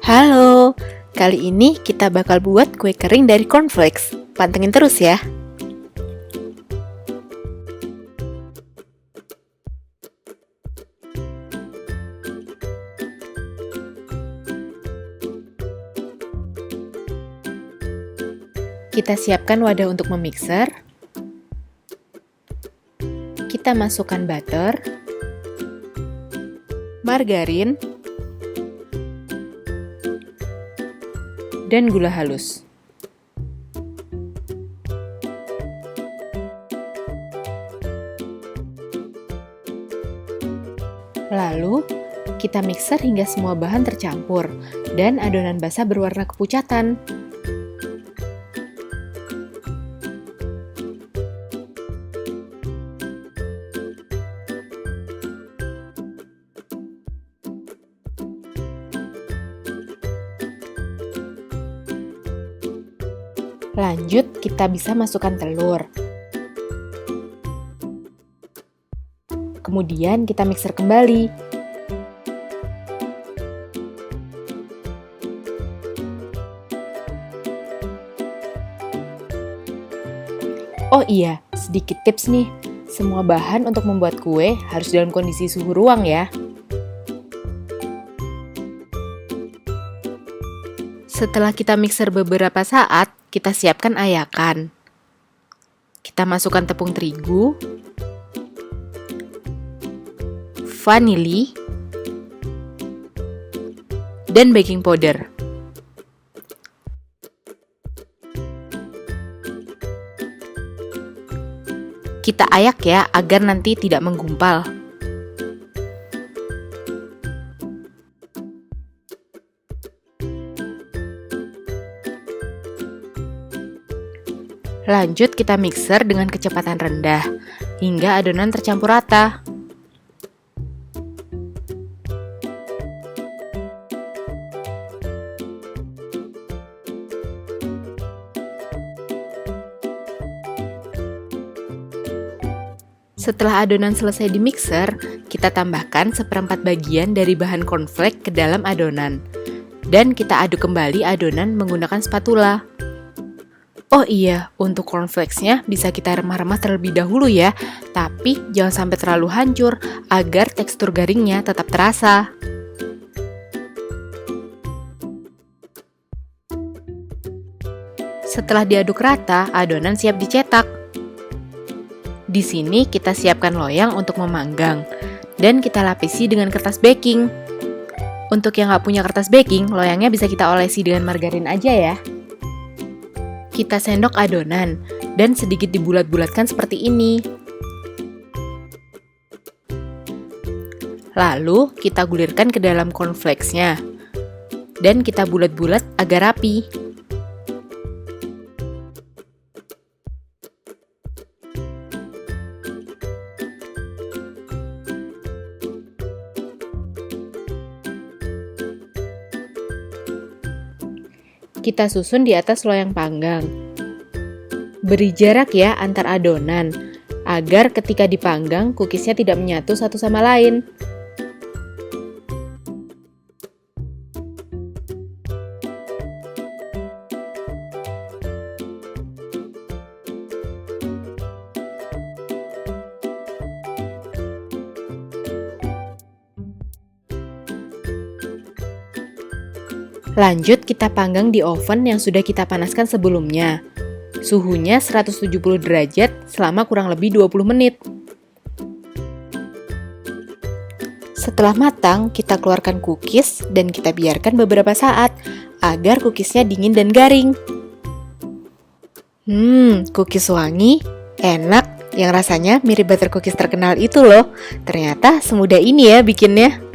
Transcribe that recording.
Halo, kali ini kita bakal buat kue kering dari cornflakes. Pantengin terus ya. Kita siapkan wadah untuk memixer. Kita masukkan butter, margarin, dan gula halus. Lalu, kita mixer hingga semua bahan tercampur dan adonan basah berwarna kepucatan. Lanjut, kita bisa masukkan telur. Kemudian kita mixer kembali. Oh iya, sedikit tips nih. Semua bahan untuk membuat kue harus dalam kondisi suhu ruang ya. Setelah kita mixer beberapa saat, kita siapkan ayakan. Kita masukkan tepung terigu, vanili, dan baking powder. Kita ayak ya, agar nanti tidak menggumpal. Lanjut, kita mixer dengan kecepatan rendah, hingga adonan tercampur rata. Setelah adonan selesai dimixer, kita tambahkan 1/4 bagian dari bahan cornflake ke dalam adonan. Dan kita aduk kembali adonan menggunakan spatula. Oh iya, untuk cornflakes-nya bisa kita remah-remah terlebih dahulu ya, tapi jangan sampai terlalu hancur agar tekstur garingnya tetap terasa. Setelah diaduk rata, adonan siap dicetak. Di sini kita siapkan loyang untuk memanggang, dan kita lapisi dengan kertas baking. Untuk yang nggak punya kertas baking, loyangnya bisa kita olesi dengan margarin aja ya. Kita sendok adonan, dan sedikit dibulat-bulatkan seperti ini. Lalu, kita gulirkan ke dalam cornflakes-nya, dan kita bulat-bulat agar rapi. Kita susun di atas loyang panggang. Beri jarak ya antar adonan, agar ketika dipanggang, cookiesnya tidak menyatu satu sama lain. Lanjut, kita panggang di oven yang sudah kita panaskan sebelumnya. Suhunya 170 derajat selama kurang lebih 20 menit. Setelah matang, kita keluarkan cookies dan kita biarkan beberapa saat agar cookiesnya dingin dan garing. Cookies wangi, enak, yang rasanya mirip butter cookies terkenal itu loh. Ternyata semudah ini ya bikinnya.